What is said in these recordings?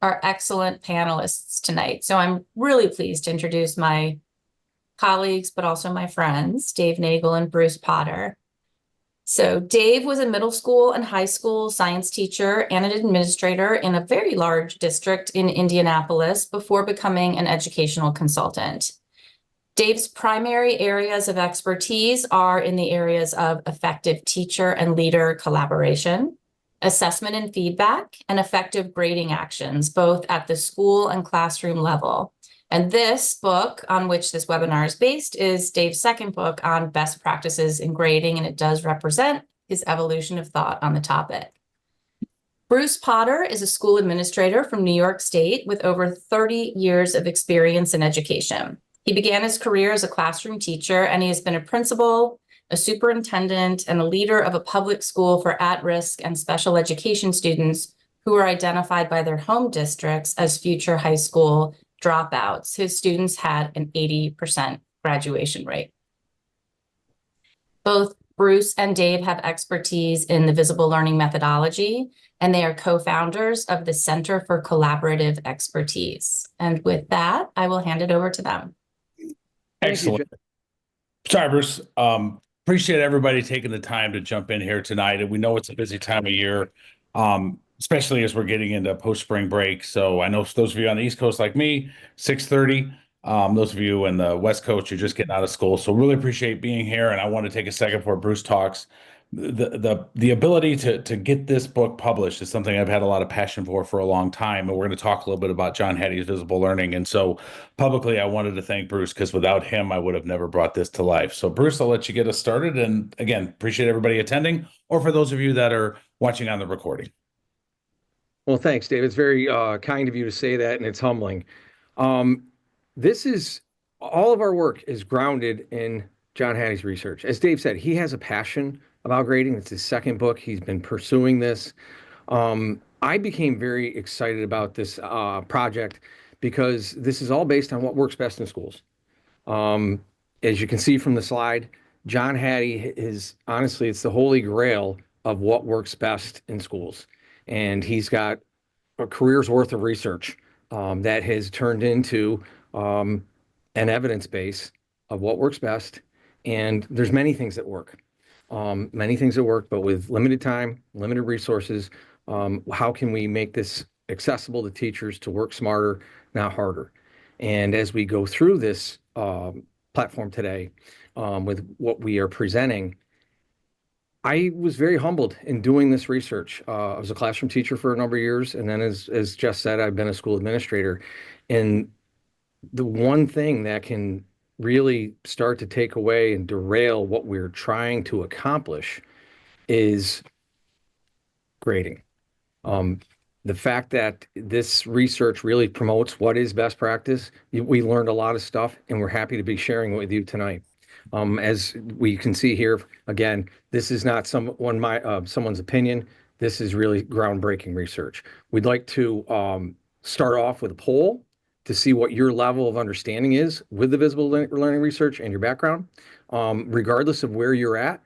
our excellent panelists tonight. So I'm really pleased to introduce my colleagues, but also my friends, Dave Nagel and Bruce Potter. So Dave was a middle school and high school science teacher and an administrator in a very large district in Indianapolis before becoming an educational consultant. Dave's primary areas of expertise are in the areas of effective teacher and leader collaboration, assessment and feedback, and effective grading actions, both at the school and classroom level. And this book on which this webinar is based is Dave's second book on best practices in grading, and it does represent his evolution of thought on the topic. Bruce Potter is a school administrator from New York State with over 30 years of experience in education. He began his career as a classroom teacher, and he has been a principal, a superintendent, and a leader of a public school for at-risk and special education students who are identified by their home districts as future high school dropouts. His students had an 80% graduation rate. Both Bruce and Dave have expertise in the visible learning methodology, and they are co-founders of the Center for Collaborative Expertise. And with that, I will hand it over to them. Excellent. Sorry, Bruce. Appreciate everybody taking the time to jump in here tonight. And we know it's a busy time of year, especially as we're getting into post-spring break. So I know those of you on the East Coast like me, 6:30. Those of you in the West Coast, you're just getting out of school. So really appreciate being here. And I want to take a second before Bruce talks. The ability to get this book published is something I've had a lot of passion for a long time. And we're going to talk a little bit about John Hattie's visible learning. And so publicly, I wanted to thank Bruce because without him, I would have never brought this to life. So Bruce, I'll let you get us started. And again, appreciate everybody attending, or for those of you that are watching on the recording. Well, thanks, Dave. It's very kind of you to say that, and it's humbling. This is all of our work is grounded in John Hattie's research. As Dave said, he has a passion about grading. It's his second book. He's been pursuing this. I became very excited about this project because this is all based on what works best in schools. As you can see from the slide, John Hattie is honestly, it's the holy grail of what works best in schools. And he's got a career's worth of research that has turned into an evidence base of what works best. And there's many things that work. But with limited time, limited resources, how can we make this accessible to teachers to work smarter, not harder? And as we go through this platform today with what we are presenting, I was very humbled in doing this research. I was a classroom teacher for a number of years, and then as Jess said, I've been a school administrator. And the one thing that can really start to take away and derail what we're trying to accomplish is grading. The fact that this research really promotes what is best practice, we learned a lot of stuff, and we're happy to be sharing it with you tonight. As we can see here, again, this is not someone's opinion. This is really groundbreaking research. We'd like to start off with a poll to see what your level of understanding is with the visible learning research and your background. Regardless of where you're at,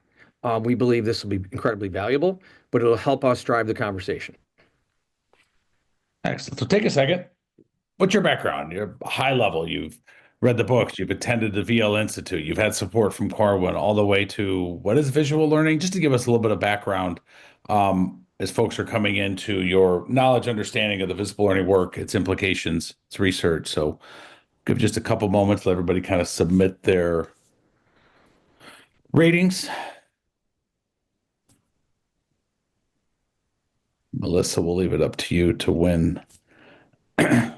we believe this will be incredibly valuable, but it'll help us drive the conversation. Excellent. So take a second. What's your background? You're high level. You've read the books. You've attended the VL Institute. You've had support from Corwin all the way to what is visual learning? Just to give us a little bit of background as folks are coming into your knowledge, understanding of the visible learning work, its implications, its research. So give just a couple moments, let everybody kind of submit their ratings. Melissa, we'll leave it up to you to win. I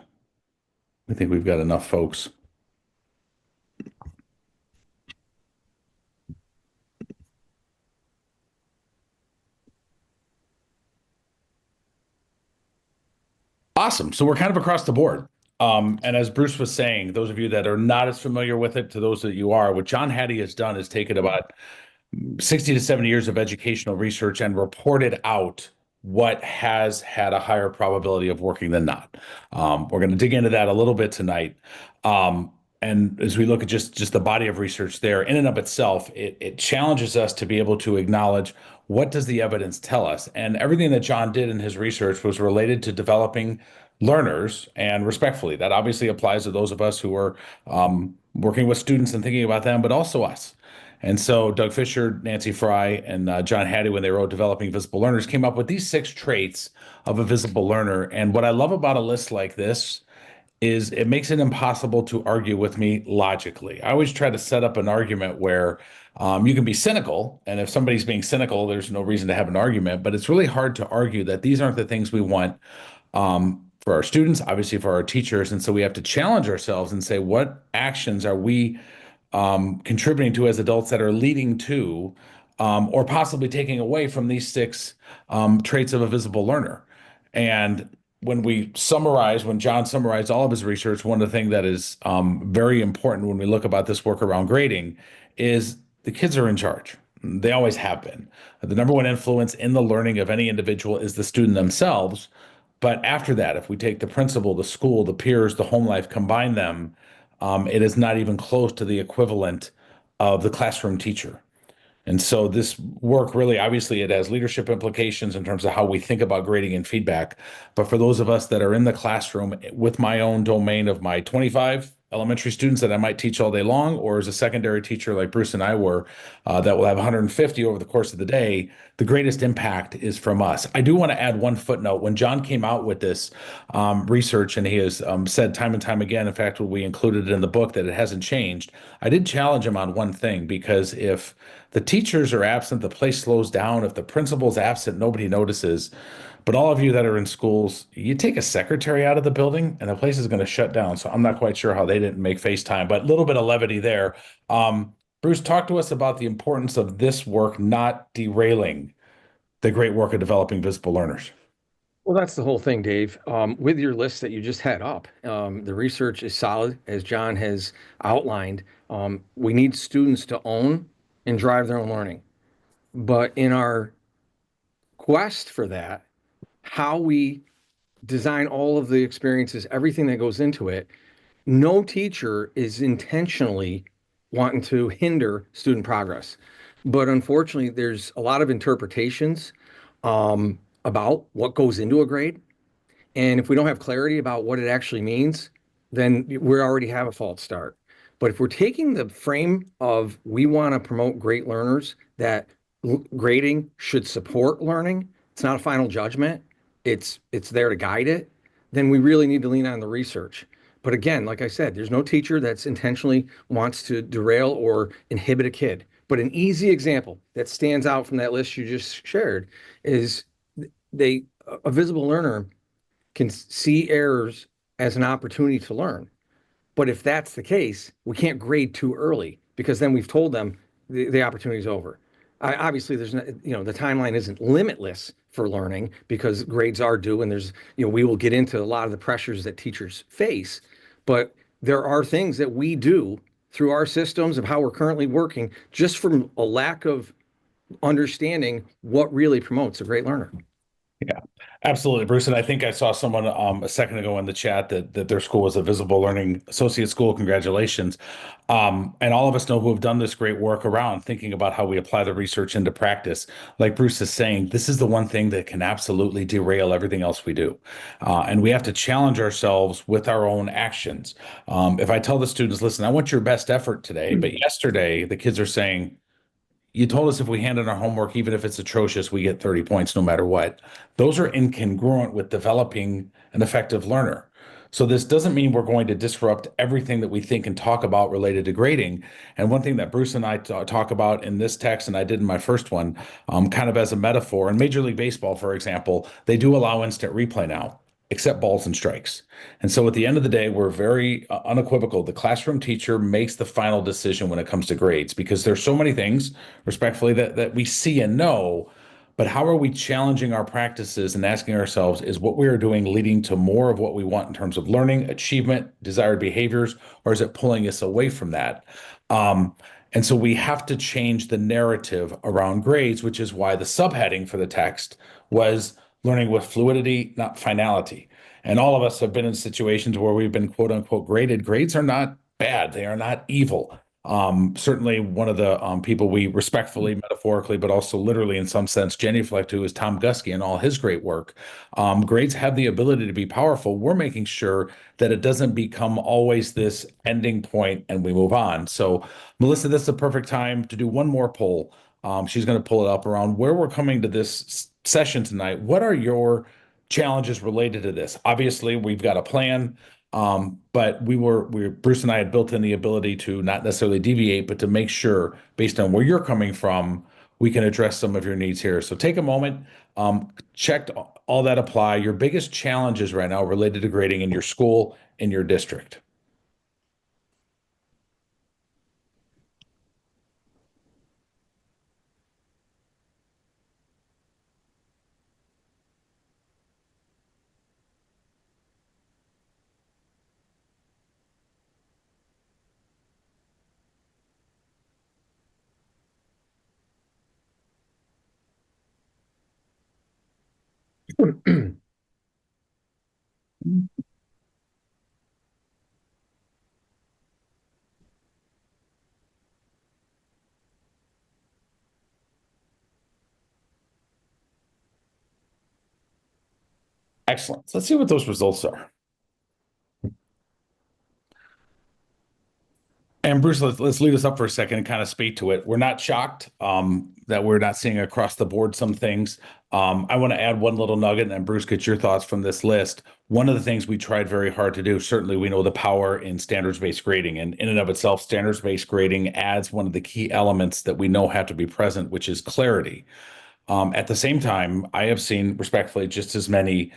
think we've got enough folks. Awesome. So we're kind of across the board. And as Bruce was saying, those of you that are not as familiar with it, to those that you are, what John Hattie has done is taken about 60 to 70 years of educational research and reported out what has had a higher probability of working than not. We're going to dig into that a little bit tonight. And as we look at just the body of research there, in and of itself, it challenges us to be able to acknowledge what does the evidence tell us. And everything that John did in his research was related to developing learners, and respectfully. That obviously applies to those of us who are working with students and thinking about them, but also us. And so Doug Fisher, Nancy Fry, and John Hattie, when they wrote Developing Visible Learners, came up with these 6 traits of a visible learner. And what I love about a list like this is it makes it impossible to argue with me logically. I always try to set up an argument where you can be cynical, and if somebody's being cynical, there's no reason to have an argument. But it's really hard to argue that these aren't the things we want for our students, obviously for our teachers. And so we have to challenge ourselves and say, what actions are we contributing to as adults that are leading to or possibly taking away from these 6 traits of a visible learner? And when John summarized all of his research, one of the things that is very important when we look about this work around grading is the kids are in charge. They always have been. The number one influence in the learning of any individual is the student themselves. But after that, if we take the principal, the school, the peers, the home life, combine them, it is not even close to the equivalent of the classroom teacher. And so this work really, obviously, it has leadership implications in terms of how we think about grading and feedback. But for those of us that are in the classroom with my own domain of my 25 elementary students that I might teach all day long, or as a secondary teacher like Bruce and I were, that will have 150 over the course of the day, the greatest impact is from us. I do want to add one footnote. When John came out with this research, and he has said time and time again, in fact, we included it in the book, that it hasn't changed, I did challenge him on one thing, because if the teachers are absent, the place slows down. If the principal's absent, nobody notices. But all of you that are in schools, you take a secretary out of the building and the place is going to shut down. So I'm not quite sure how they didn't make FaceTime, but a little bit of levity there. Bruce, talk to us about the importance of this work not derailing the great work of developing visible learners. Well, that's the whole thing, Dave. With your list that you just had up, the research is solid, as John has outlined. We need students to own and drive their own learning. But in our quest for that, how we design all of the experiences, everything that goes into it, no teacher is intentionally wanting to hinder student progress. But unfortunately, there's a lot of interpretations about what goes into a grade. And if we don't have clarity about what it actually means, then we already have a false start. But if we're taking the frame of we want to promote great learners, that grading should support learning, it's not a final judgment, it's there to guide it, then we really need to lean on the research. But again, like I said, there's no teacher that's intentionally wants to derail or inhibit a kid. But an easy example that stands out from that list you just shared is a visible learner can see errors as an opportunity to learn. But if that's the case, we can't grade too early, because then we've told them the opportunity is over. Obviously, there's not, the timeline isn't limitless for learning, because grades are due, and there's, we will get into a lot of the pressures that teachers face. But there are things that we do through our systems of how we're currently working, just from a lack of understanding what really promotes a great learner. Yeah, absolutely, Bruce. And I think I saw someone a second ago in the chat that their school was a visible learning associate school. Congratulations. And all of us know who have done this great work around thinking about how we apply the research into practice. Like Bruce is saying, this is the one thing that can absolutely derail everything else we do. And we have to challenge ourselves with our own actions. If I tell the students, listen, I want your best effort today, but yesterday the kids are saying, you told us if we hand in our homework, even if it's atrocious, we get 30 points no matter what. Those are incongruent with developing an effective learner. So this doesn't mean we're going to disrupt everything that we think and talk about related to grading. And one thing that Bruce and I talk about in this text, and I did in my first one, kind of as a metaphor, in Major League Baseball, for example, they do allow instant replay now, except balls and strikes. And so at the end of the day, we're very unequivocal. The classroom teacher makes the final decision when it comes to grades, because there's so many things, respectfully, that we see and know. But how are we challenging our practices and asking ourselves, is what we are doing leading to more of what we want in terms of learning, achievement, desired behaviors, or is it pulling us away from that? And so we have to change the narrative around grades, which is why the subheading for the text was learning with fluidity, not finality. And all of us have been in situations where we've been quote unquote graded. Grades are not bad. They are not evil. Certainly one of the people we respectfully, metaphorically, but also literally in some sense genuflect to is Tom Gusky and all his great work. Grades have the ability to be powerful. We're making sure that it doesn't become always this ending point and we move on. So, Melissa, this is a perfect time to do one more poll. She's going to pull it up around where we're coming to this session tonight. What are your challenges related to this? Obviously, we've got a plan. But Bruce and I had built in the ability to not necessarily deviate, but to make sure, based on where you're coming from, we can address some of your needs here. So take a moment, check all that apply. Your biggest challenges right now related to grading in your school, in your district. Excellent. So let's see what those results are. And Bruce, let's lead us up for a second and kind of speak to it. We're not shocked that we're not seeing across the board some things. I want to add one little nugget, and then Bruce, get your thoughts from this list. One of the things we tried very hard to do, certainly we know the power in standards-based grading, and in and of itself, standards-based grading adds one of the key elements that we know have to be present, which is clarity. At the same time, I have seen respectfully just as many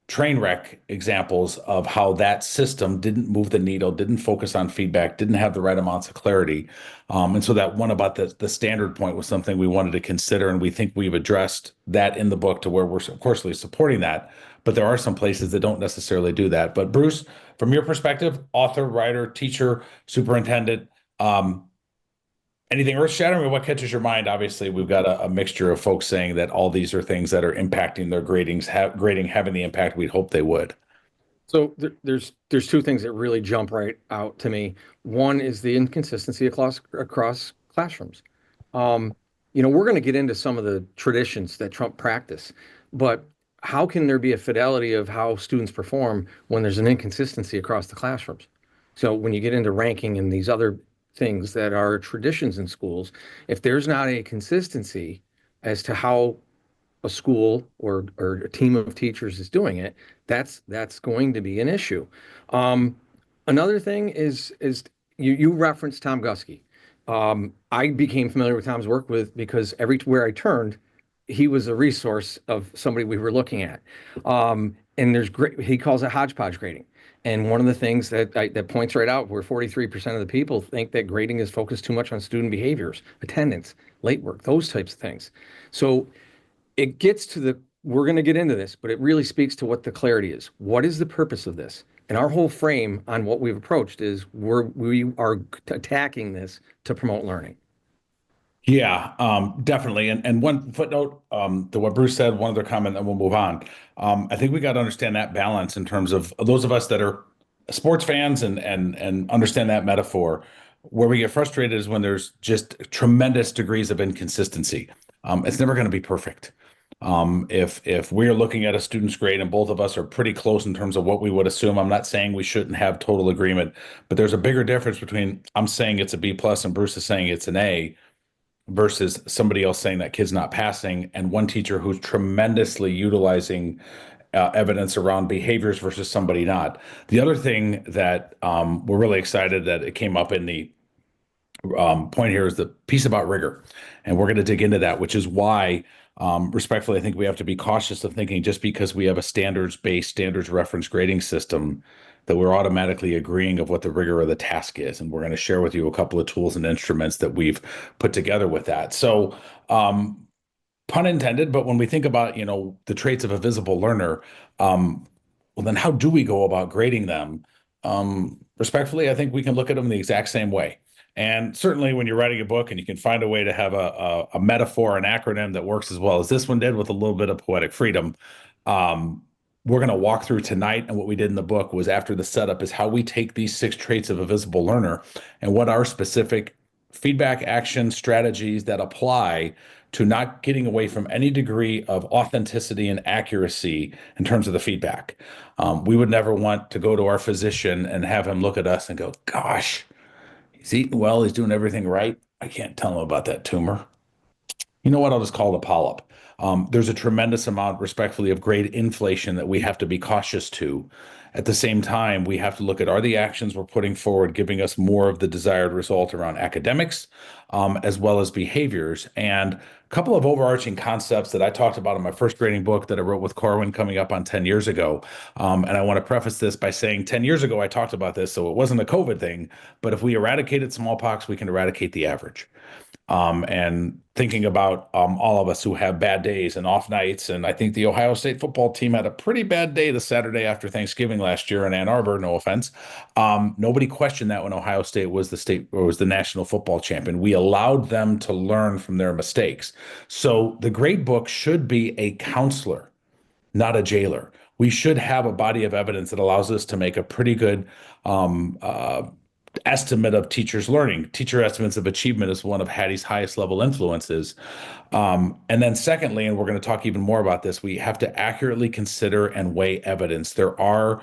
train wreck examples of how that system didn't move the needle, didn't focus on feedback, didn't have the right amounts of clarity. And so that one about the standard point was something we wanted to consider, and we think we've addressed that in the book to where we're of course supporting that. But there are some places that don't necessarily do that. But Bruce, from your perspective, author, writer, teacher, superintendent, anything earth-shattering or what catches your mind? Obviously, we've got a mixture of folks saying that all these are things that are impacting their grading having the impact we'd hope they would. So there's two things that really jump right out to me. One is the inconsistency across classrooms. We're going to get into some of the traditions that trump practice, but how can there be a fidelity of how students perform when there's an inconsistency across the classrooms? So when you get into ranking and these other things that are traditions in schools, if there's not a consistency as to how a school or a team of teachers is doing it, that's going to be an issue. Another thing is you referenced Tom Gusky. I became familiar with Tom's work because everywhere I turned, he was a resource of somebody we were looking at. And there's great, he calls it hodgepodge grading. And one of the things that points right out where 43% of the people think that grading is focused too much on student behaviors, attendance, late work, those types of things. So it gets to we're going to get into this, but it really speaks to what the clarity is. What is the purpose of this? And our whole frame on what we've approached is we are attacking this to promote learning. Yeah, definitely. And one footnote to what Bruce said, one other comment, and we'll move on. I think we got to understand that balance in terms of those of us that are sports fans and understand that metaphor. Where we get frustrated is when there's just tremendous degrees of inconsistency. It's never going to be perfect. If we're looking at a student's grade and both of us are pretty close in terms of what we would assume, I'm not saying we shouldn't have total agreement, but there's a bigger difference between I'm saying it's a B plus and Bruce is saying it's an A versus somebody else saying that kid's not passing, and one teacher who's tremendously utilizing evidence around behaviors versus somebody not. The other thing that we're really excited that it came up in the point here is the piece about rigor. And we're going to dig into that, which is why, respectfully, I think we have to be cautious of thinking just because we have a standards-based, standards reference grading system that we're automatically agreeing of what the rigor of the task is. And we're going to share with you a couple of tools and instruments that we've put together with that. So, pun intended, but when we think about, the traits of a visible learner, well, then how do we go about grading them? Respectfully, I think we can look at them the exact same way. And certainly when you're writing a book and you can find a way to have a metaphor, an acronym that works as well as this one did with a little bit of poetic freedom, we're going to walk through tonight, and what we did in the book was, after the setup, is how we take these 6 traits of a visible learner and what are specific feedback action strategies that apply to not getting away from any degree of authenticity and accuracy in terms of the feedback. We would never want to go to our physician and have him look at us and go, gosh, he's eating well, he's doing everything right. I can't tell him about that tumor. You know what? I'll just call it a polyp. There's a tremendous amount, respectfully, of grade inflation that we have to be cautious to. At the same time, we have to look at, are the actions we're putting forward giving us more of the desired result around academics, as well as behaviors. And a couple of overarching concepts that I talked about in my first grading book that I wrote with Corwin coming up on 10 years ago. And I want to preface this by saying 10 years ago, I talked about this, so it wasn't a COVID thing, but if we eradicated smallpox, we can eradicate the average. And thinking about all of us who have bad days and off nights. And I think the Ohio State football team had a pretty bad day the Saturday after Thanksgiving last year in Ann Arbor, no offense. Nobody questioned that when Ohio State was the national football champion. We allowed them to learn from their mistakes. So the grade book should be a counselor, not a jailer. We should have a body of evidence that allows us to make a pretty good estimate of teachers' learning. Teacher estimates of achievement is one of Hattie's highest level influences. And then secondly, and we're going to talk even more about this, we have to accurately consider and weigh evidence. There are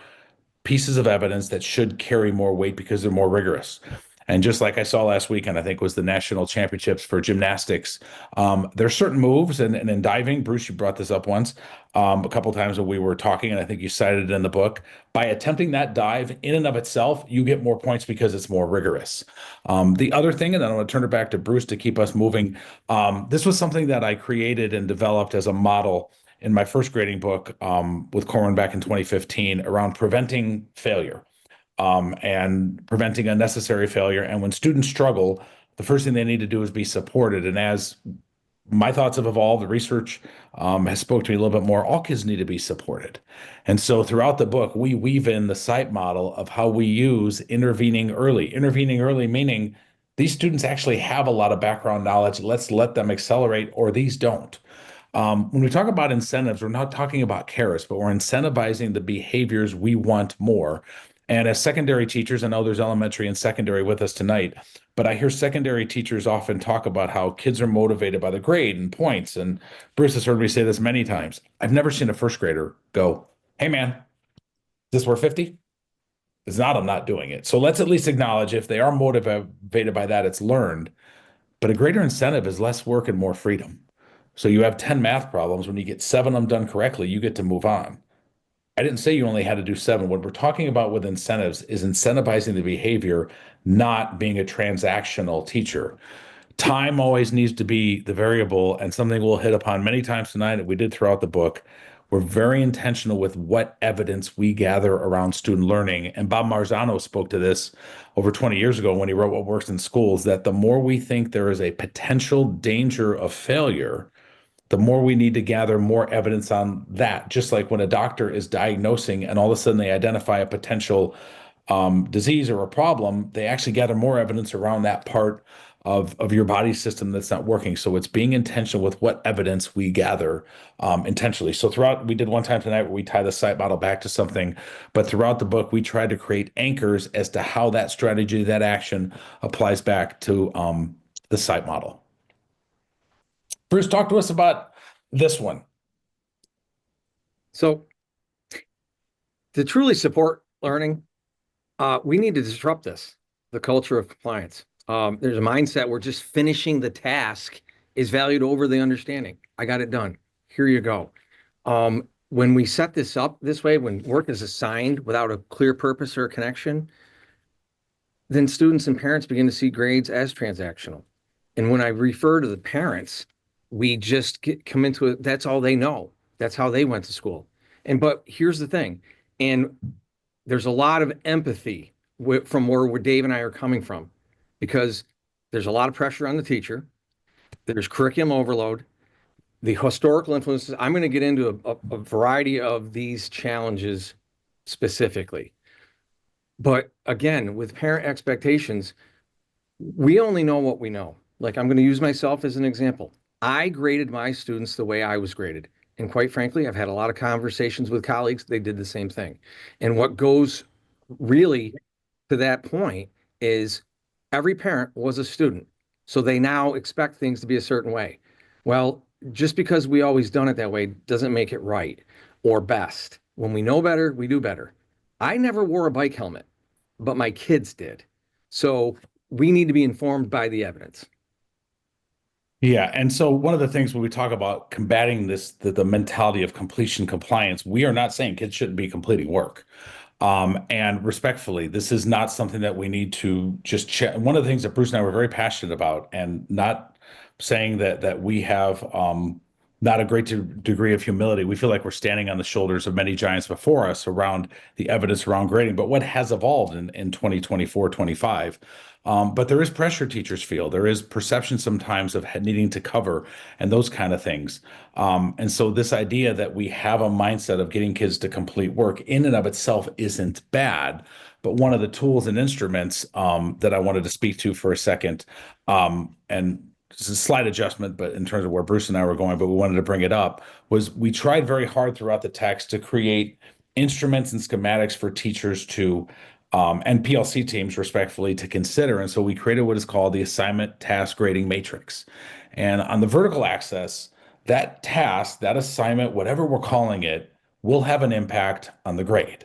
pieces of evidence that should carry more weight because they're more rigorous. And just like I saw last weekend, I think was the national championships for gymnastics. There are certain moves, and in diving, Bruce, you brought this up once, a couple of times when we were talking, and I think you cited it in the book. By attempting that dive in and of itself, you get more points because it's more rigorous. The other thing, and then I'm going to turn it back to Bruce to keep us moving. This was something that I created and developed as a model in my first grading book with Corwin back in 2015 around preventing failure. And preventing unnecessary failure. And when students struggle, the first thing they need to do is be supported. And as my thoughts have evolved, the research has spoke to me a little bit more. All kids need to be supported. And so throughout the book, we weave in the SITE model of how we use intervening early. Intervening early meaning these students actually have a lot of background knowledge. Let's let them accelerate, or these don't. When we talk about incentives, we're not talking about carrots, but we're incentivizing the behaviors we want more. And as secondary teachers, I know there's elementary and secondary with us tonight, but I hear secondary teachers often talk about how kids are motivated by the grade and points. And Bruce has heard me say this many times. I've never seen a first grader go, hey man, is this worth 50? It's not, I'm not doing it. So let's at least acknowledge if they are motivated by that, it's learned. But a greater incentive is less work and more freedom. So you have 10 math problems. When you get 7 of them done correctly, you get to move on. I didn't say you only had to do 7. What we're talking about with incentives is incentivizing the behavior, not being a transactional teacher. Time always needs to be the variable, and something we'll hit upon many times tonight that we did throughout the book. We're very intentional with what evidence we gather around student learning. And Bob Marzano spoke to this over 20 years ago when he wrote What Works in Schools, that the more we think there is a potential danger of failure, the more we need to gather more evidence on that. Just like when a doctor is diagnosing and all of a sudden they identify a potential disease or a problem, they actually gather more evidence around that part of your body system that's not working. So it's being intentional with what evidence we gather intentionally. So throughout, we did one time tonight where we tie the SITE model back to something, but throughout the book, we tried to create anchors as to how that strategy, that action applies back to the SITE model. Bruce, talk to us about this one. So to truly support learning, we need to disrupt the culture of compliance. There's a mindset where just finishing the task is valued over the understanding. I got it done. Here you go. When we set this up this way, when work is assigned without a clear purpose or a connection, then students and parents begin to see grades as transactional. And when I refer to the parents, we just come into it. That's all they know. That's how they went to school. But here's the thing. And there's a lot of empathy from where Dave and I are coming from, because there's a lot of pressure on the teacher. There's curriculum overload, the historical influences. I'm going to get into a variety of these challenges specifically. But again, with parent expectations, we only know what we know. Like, I'm going to use myself as an example. I graded my students the way I was graded. And quite frankly, I've had a lot of conversations with colleagues. They did the same thing. And what goes really to that point is every parent was a student. So they now expect things to be a certain way. Well, just because we always done it that way doesn't make it right or best. When we know better, we do better. I never wore a bike helmet, but my kids did. So we need to be informed by the evidence. Yeah, and so one of the things when we talk about combating this, the mentality of completion compliance, we are not saying kids shouldn't be completing work. And respectfully, this is not something that we need to just check. One of the things that Bruce and I were very passionate about, and not saying that we have not a great degree of humility. We feel like we're standing on the shoulders of many giants before us around the evidence around grading, but what has evolved in 2024, 25. But there is pressure teachers feel. There is perception sometimes of needing to cover and those kind of things. And so this idea that we have a mindset of getting kids to complete work in and of itself isn't bad. But one of the tools and instruments that I wanted to speak to for a second, and it's a slight adjustment, but in terms of where Bruce and I were going, but we wanted to bring it up, was we tried very hard throughout the text to create instruments and schematics for teachers to and PLC teams respectfully to consider. And so we created what is called the assignment task grading matrix. And on the vertical axis, that task, that assignment, whatever we're calling it, will have an impact on the grade.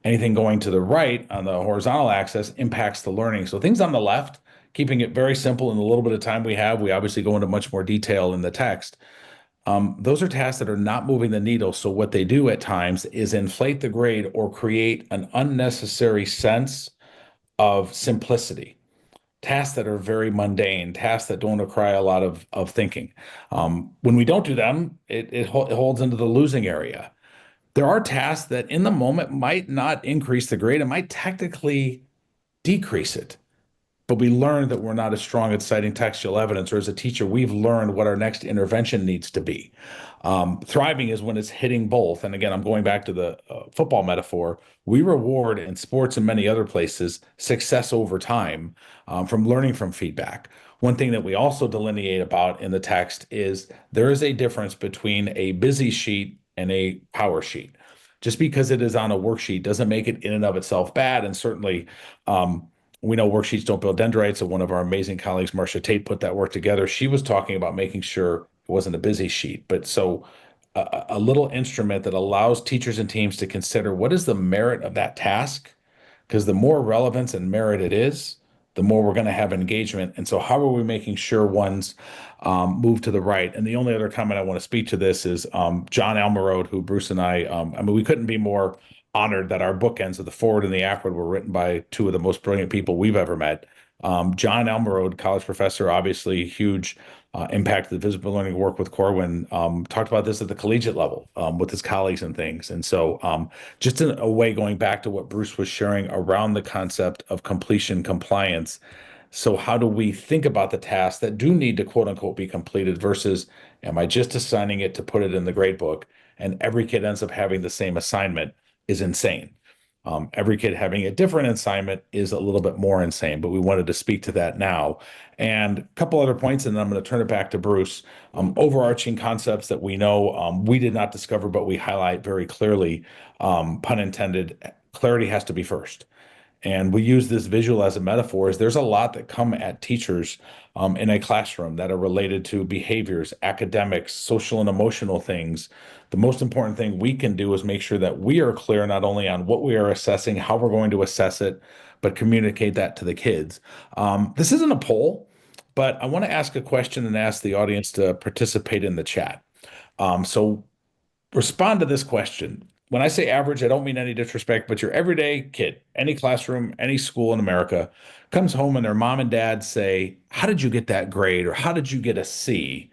Anything going to the right on the horizontal axis impacts the learning. So things on the left, keeping it very simple in the little bit of time we have, we obviously go into much more detail in the text. Those are tasks that are not moving the needle. So what they do at times is inflate the grade or create an unnecessary sense of simplicity. Tasks that are very mundane, tasks that don't require a lot of thinking. When we don't do them, it holds into the losing area. There are tasks that in the moment might not increase the grade, it might technically decrease it. But we learned that we're not as strong at citing textual evidence, or as a teacher, we've learned what our next intervention needs to be. Thriving is when it's hitting both. And again, I'm going back to the football metaphor. We reward in sports and many other places success over time from learning from feedback. One thing that we also delineate about in the text is there is a difference between a busy sheet and a power sheet. Just because it is on a worksheet doesn't make it in and of itself bad. And certainly, we know worksheets don't build dendrites. So one of our amazing colleagues, Marcia Tate, put that work together. She was talking about making sure it wasn't a busy sheet, but so a little instrument that allows teachers and teams to consider what is the merit of that task, because the more relevance and merit it is, the more we're going to have engagement. And so how are we making sure ones move to the right? And the only other comment I want to speak to this is John Almerode, who Bruce and I mean, we couldn't be more honored that our bookends of the forward and the ackward were written by two of the most brilliant people we've ever met. John Almerode, college professor, obviously huge impact the visible learning work with Corwin, talked about this at the collegiate level with his colleagues and things. And so just in a way, going back to what Bruce was sharing around the concept of completion compliance. So how do we think about the tasks that do need to quote unquote be completed versus am I just assigning it to put it in the grade book and every kid ends up having the same assignment is insane. Every kid having a different assignment is a little bit more insane, but we wanted to speak to that now. And a couple other points, and then I'm going to turn it back to Bruce. Overarching concepts that we know we did not discover, but we highlight very clearly, pun intended, clarity has to be first. And we use this visual as a metaphor. Is there's a lot that come at teachers in a classroom that are related to behaviors, academics, social and emotional things. The most important thing we can do is make sure that we are clear not only on what we are assessing, how we're going to assess it, but communicate that to the kids. This isn't a poll, but I want to ask a question and ask the audience to participate in the chat. So respond to this question. When I say average, I don't mean any disrespect, but your everyday kid, any classroom, any school in America, comes home and their mom and dad say, how did you get that grade? Or how did you get a C?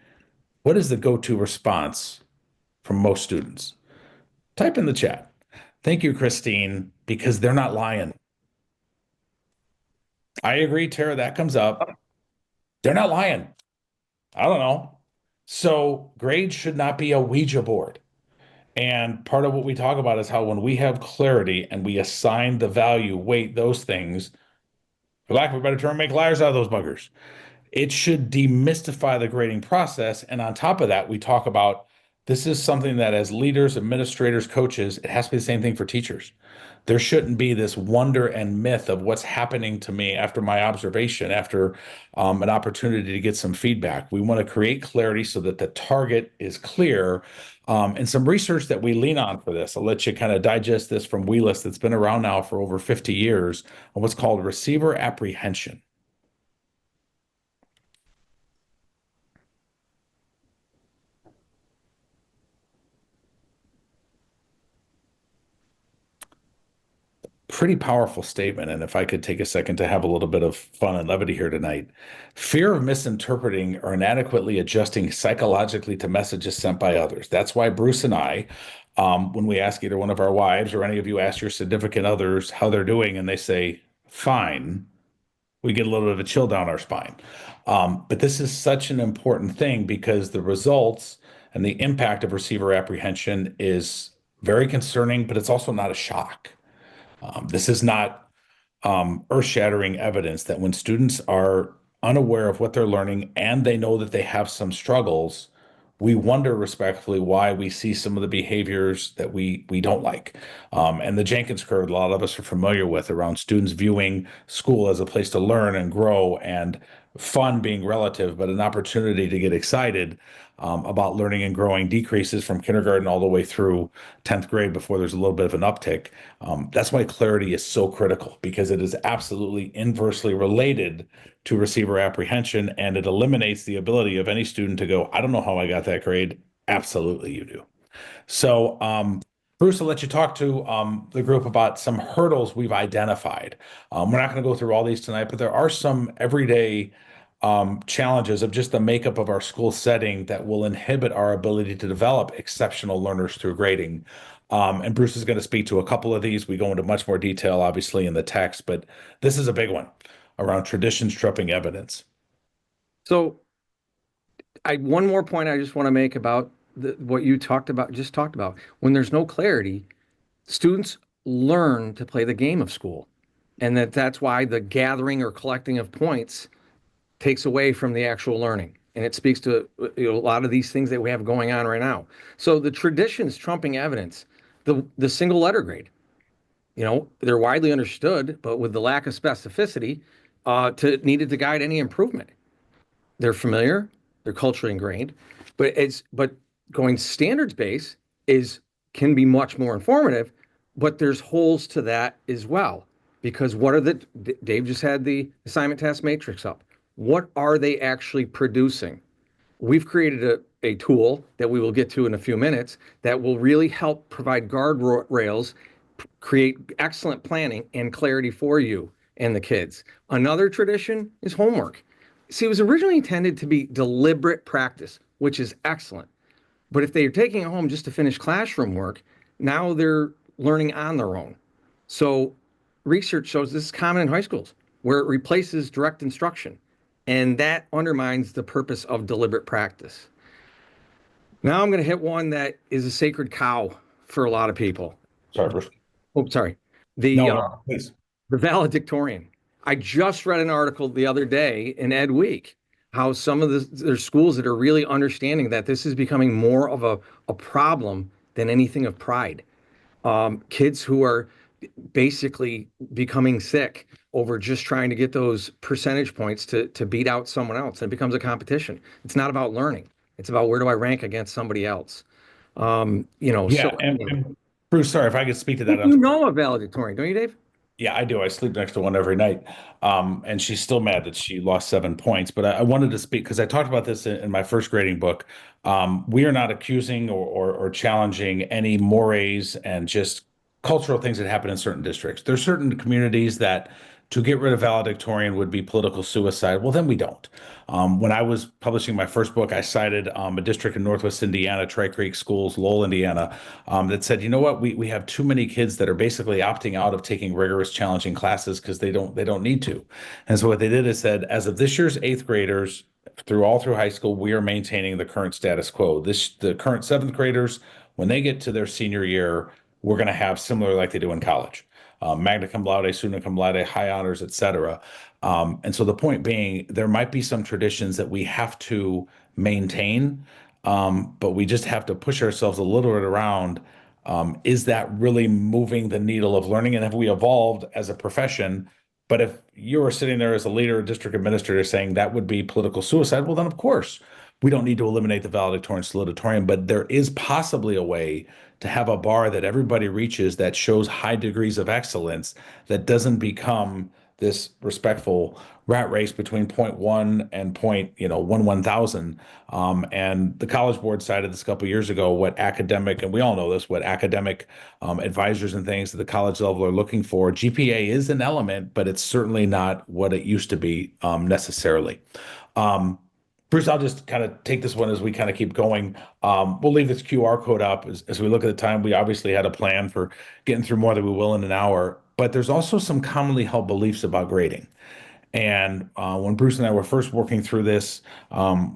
What is the go-to response from most students? Type in the chat. Thank you, Christine, because they're not lying. I agree, Tara, that comes up. They're not lying. I don't know. So grades should not be a Ouija board. And part of what we talk about is how when we have clarity and we assign the value, weight, those things, for lack of a better term, make liars out of those buggers. It should demystify the grading process. And on top of that, we talk about This is something that as leaders, administrators, coaches, it has to be the same thing for teachers. There shouldn't be this wonder and myth of what's happening to me after my observation, after an opportunity to get some feedback. We want to create clarity so that the target is clear. And some research that we lean on for this, I'll let you kind of digest this from Wheelis that's been around now for over 50 years on what's called receiver apprehension. Pretty powerful statement. And if I could take a second to have a little bit of fun and levity here tonight, fear of misinterpreting or inadequately adjusting psychologically to messages sent by others. That's why Bruce and I, when we ask either one of our wives or any of you ask your significant others how they're doing and they say, fine, we get a little bit of a chill down our spine. But this is such an important thing because the results and the impact of receiver apprehension is very concerning, but it's also not a shock. This is not earth-shattering evidence that when students are unaware of what they're learning and they know that they have some struggles, we wonder respectfully why we see some of the behaviors that we don't like. And the Jenkins curve, a lot of us are familiar with around students viewing school as a place to learn and grow and fun being relative, but an opportunity to get excited about learning and growing decreases from kindergarten all the way through 10th grade before there's a little bit of an uptick. That's why clarity is so critical because it is absolutely inversely related to receiver apprehension and it eliminates the ability of any student to go, I don't know how I got that grade. Absolutely, you do. So, Bruce, I'll let you talk to the group about some hurdles we've identified. We're not going to go through all these tonight, but there are some everyday challenges of just the makeup of our school setting that will inhibit our ability to develop exceptional learners through grading. And Bruce is going to speak to a couple of these. We go into much more detail, obviously, in the text, but this is a big one around traditions trumping evidence. So one more point I just want to make about what you talked about. When there's no clarity, students learn to play the game of school. And that's why the gathering or collecting of points takes away from the actual learning. And it speaks to a lot of these things that we have going on right now. So the traditions trumping evidence, the single letter grade, they're widely understood, but with the lack of specificity, needed to guide any improvement. They're familiar, they're culturally ingrained, but going standards based can be much more informative, but there's holes to that as well. Because Dave just had the assignment task matrix up. What are they actually producing? We've created a tool that we will get to in a few minutes that will really help provide guardrails, create excellent planning and clarity for you and the kids. Another tradition is homework. See, it was originally intended to be deliberate practice, which is excellent. But if they're taking it home just to finish classroom work, now they're learning on their own. So research shows this is common in high schools where it replaces direct instruction. And that undermines the purpose of deliberate practice. Now I'm going to hit one that is a sacred cow for a lot of people. Sorry, Bruce. Oh, sorry. No, please. The valedictorian. I just read an article the other day in Ed Week, how some of there's schools that are really understanding that this is becoming more of a problem than anything of pride. Kids who are basically becoming sick over just trying to get those percentage points to beat out someone else. And it becomes a competition. It's not about learning. It's about where do I rank against somebody else. And Bruce, sorry if I could speak to that. You know a valedictorian, don't you, Dave? Yeah, I do. I sleep next to one every night. And she's still mad that she lost 7 points. But I wanted to speak because I talked about this in my first grading book. We are not accusing or challenging any mores and just cultural things that happen in certain districts. There's certain communities that to get rid of valedictorian would be political suicide. Well, then we don't. When I was publishing my first book, I cited a district in Northwest Indiana, Tri Creek Schools, Lowell, Indiana, that said, you know what, we have too many kids that are basically opting out of taking rigorous, challenging classes because they don't need to. And so what they did is said, as of this year's eighth graders, through high school, we are maintaining the current status quo. The current seventh graders, when they get to their senior year, we're going to have similar like they do in college. Magna cum laude, summa cum laude, high honors, et cetera. And so the point being, there might be some traditions that we have to maintain but we just have to push ourselves a little bit around. Is that really moving the needle of learning? And have we evolved as a profession? But if you were sitting there as a leader, district administrator saying that would be political suicide, well, then of course we don't need to eliminate the valedictorian salutatorian, but there is possibly a way to have a bar that everybody reaches that shows high degrees of excellence that doesn't become this respectful rat race between point one and point, one thousand. And the College Board cited this a couple of years ago, what academic, and we all know this, what academic advisors and things at the college level are looking for. GPA is an element, but it's certainly not what it used to be necessarily. Bruce, I'll just kind of take this one as we kind of keep going. We'll leave this QR code up as we look at the time. We obviously had a plan for getting through more than we will in an hour, but there's also some commonly held beliefs about grading. And when Bruce and I were first working through this,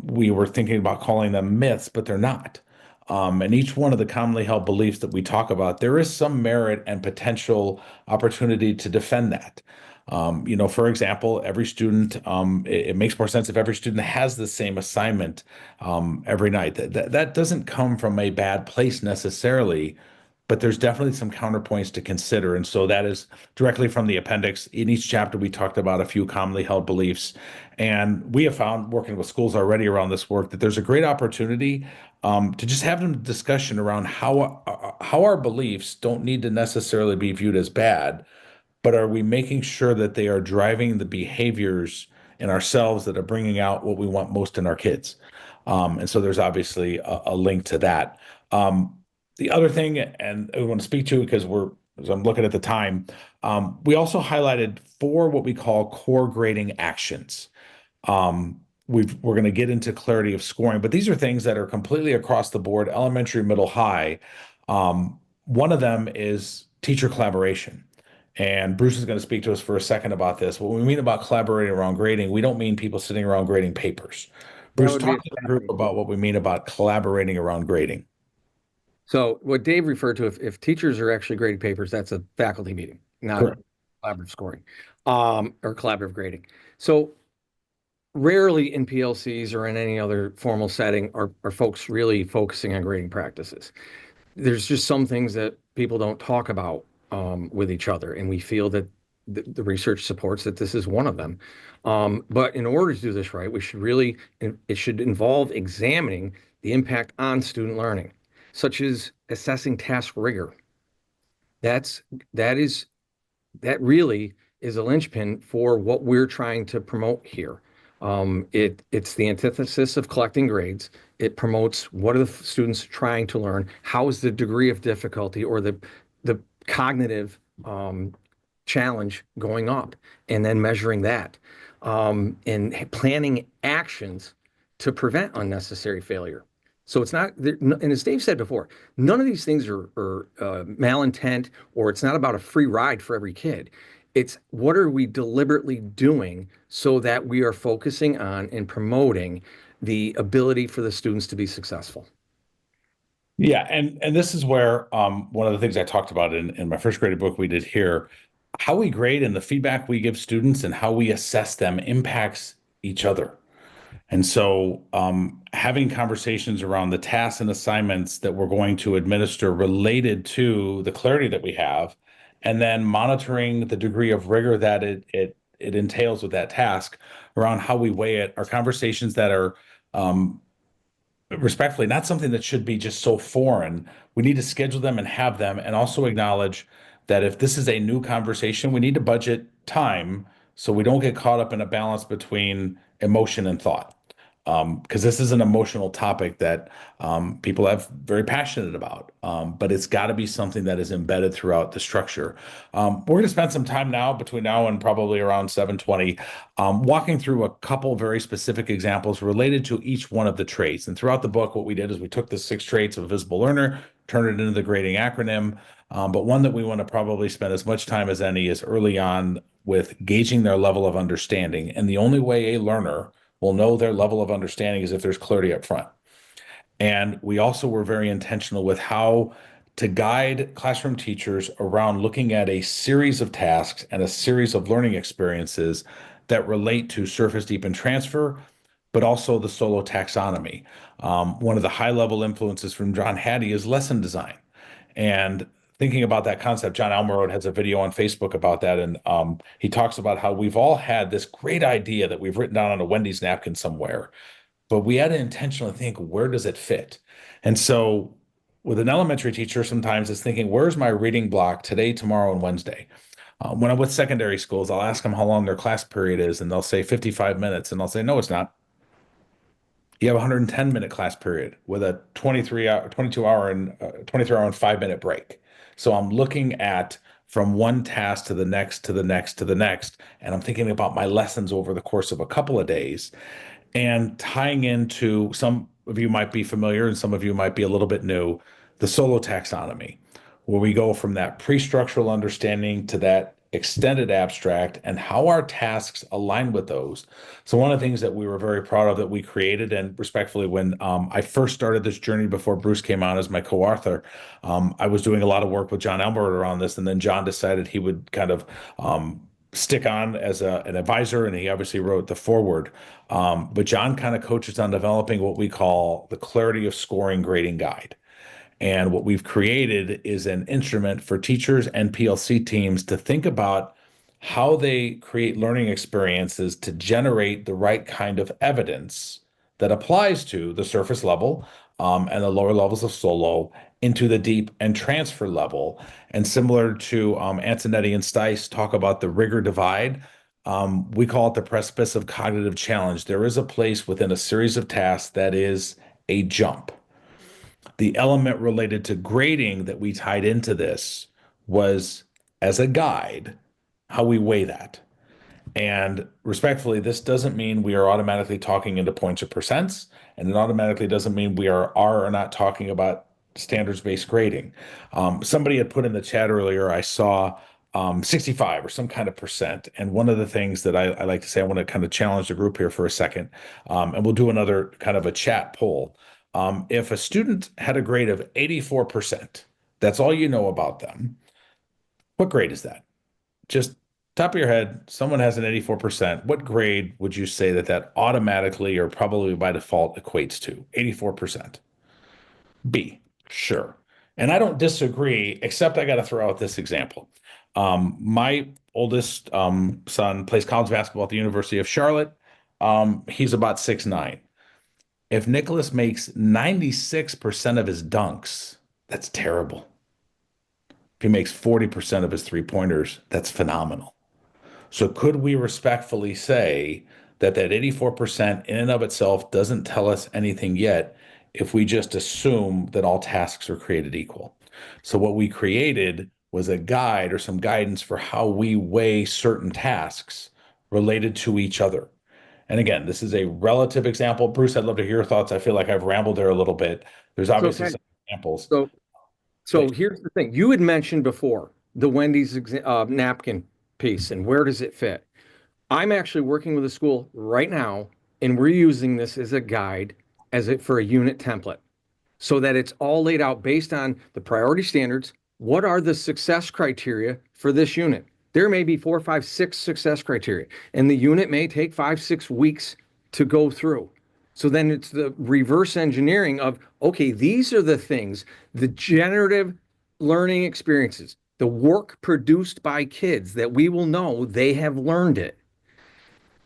we were thinking about calling them myths, but they're not. And each one of the commonly held beliefs that we talk about, there is some merit and potential opportunity to defend that. For example, every student, it makes more sense if every student has the same assignment every night. That doesn't come from a bad place necessarily, but there's definitely some counterpoints to consider. And so that is directly from the appendix. In each chapter, we talked about a few commonly held beliefs. And we have found, working with schools already around this work, that there's a great opportunity to just have a discussion around how our beliefs don't need to necessarily be viewed as bad, but are we making sure that they are driving the behaviors in ourselves that are bringing out what we want most in our kids? And so there's obviously a link to that. The other thing, and I want to speak to because as I'm looking at the time, we also highlighted 4 what we call core grading actions. We're going to get into clarity of scoring, but these are things that are completely across the board, elementary, middle, high. One of them is teacher collaboration. And Bruce is going to speak to us for a second about this. What we mean about collaborating around grading, we don't mean people sitting around grading papers. Bruce, talk to the group about what we mean about collaborating around grading. So what Dave referred to, if teachers are actually grading papers, that's a faculty meeting, not Correct. collaborative scoring, or collaborative grading. So rarely in PLCs or in any other formal setting are folks really focusing on grading practices. There's just some things that people don't talk about with each other, and we feel that the research supports that this is one of them. But in order to do this right, it should involve examining the impact on student learning, such as assessing task rigor. That really is a linchpin for what we're trying to promote here. It's the antithesis of collecting grades. It promotes what are the students trying to learn, how is the degree of difficulty or the cognitive challenge going up, and then measuring that, and planning actions to prevent unnecessary failure. So it's not, and as Dave said before, none of these things are malintent, or it's not about a free ride for every kid. It's what are we deliberately doing so that we are focusing on and promoting the ability for the students to be successful. Yeah, and this is where one of the things I talked about in my first graded book we did here, how we grade and the feedback we give students and how we assess them impacts each other. And so having conversations around the tasks and assignments that we're going to administer related to the clarity that we have, and then monitoring the degree of rigor that it entails with that task around how we weigh it, are conversations that are respectfully not something that should be just so foreign. We need to schedule them and have them, and also acknowledge that if this is a new conversation, we need to budget time so we don't get caught up in a balance between emotion and thought. Because this is an emotional topic that people have very passionate about, but it's got to be something that is embedded throughout the structure. We're going to spend some time now, between now and probably around 7:20, walking through a couple very specific examples related to each one of the traits. And throughout the book, what we did is we took the 6 traits of a visible learner, turned it into the grading acronym, but one that we want to probably spend as much time as any is early on with gauging their level of understanding. And the only way a learner will know their level of understanding is if there's clarity up front. And we also were very intentional with how to guide classroom teachers around looking at a series of tasks and a series of learning experiences that relate to surface, deep, and transfer, but also the solo taxonomy. One of the high level influences from John Hattie is lesson design. And thinking about that concept, John Almerode has a video on Facebook about that. And he talks about how we've all had this great idea that we've written down on a Wendy's napkin somewhere, but we had to intentionally think, where does it fit? And so with an elementary teacher, sometimes it's thinking, where's my reading block today, tomorrow, and Wednesday? When I'm with secondary schools, I'll ask them how long their class period is, and they'll say 55 minutes. And I'll say, no, it's not. You have a 110-minute class period with a 22 hour and 23 hour and 5 minute break. So I'm looking at from one task to the next, to the next, to the next. And I'm thinking about my lessons over the course of a couple of days and tying into, some of you might be familiar and some of you might be a little bit new, the solo taxonomy, where we go from that pre-structural understanding to that extended abstract and how our tasks align with those. So one of the things that we were very proud of that we created, and respectfully, when I first started this journey before Bruce came on as my co-author, I was doing a lot of work with John Elmer around this, and then John decided he would kind of stick on as an advisor, and he obviously wrote the foreword. But John kind of coaches on developing what we call the clarity of scoring grading guide. And what we've created is an instrument for teachers and PLC teams to think about how they create learning experiences to generate the right kind of evidence that applies to the surface level and the lower levels of solo into the deep and transfer level. And similar to Antonetti and Stice talk about the rigor divide, we call it the precipice of cognitive challenge. There is a place within a series of tasks that is a jump. The element related to grading that we tied into this was, as a guide, how we weigh that. And respectfully, this doesn't mean we are automatically talking into points or percents, and it automatically doesn't mean we are or not talking about standards-based grading. Somebody had put in the chat earlier, I saw 65 or some kind of percent. And one of the things that I like to say, I want to kind of challenge the group here for a second, and we'll do another kind of a chat poll. If a student had a grade of 84%, that's all you know about them, what grade is that? Just top of your head, someone has an 84%. What grade would you say that that automatically or probably by default equates to? 84%. B, sure. And I don't disagree, except I got to throw out this example. My oldest son plays college basketball at the University of Charlotte. He's about 6'9". If Nicholas makes 96% of his dunks, that's terrible. If he makes 40% of his three-pointers, that's phenomenal. So could we respectfully say that that 84% in and of itself doesn't tell us anything yet if we just assume that all tasks are created equal? So what we created was a guide or some guidance for how we weigh certain tasks related to each other. And again, this is a relative example. Bruce, I'd love to hear your thoughts. I feel like I've rambled there a little bit. There's obviously some examples. So here's the thing. You had mentioned before the Wendy's napkin piece and where does it fit? I'm actually working with a school right now, and we're using this as a guide for a unit template so that it's all laid out based on the priority standards. What are the success criteria for this unit? There may be 4, 5, 6 success criteria, and the unit may take 5, 6 weeks to go through. So then it's the reverse engineering of, okay, these are the things, the generative learning experiences, the work produced by kids that we will know they have learned it.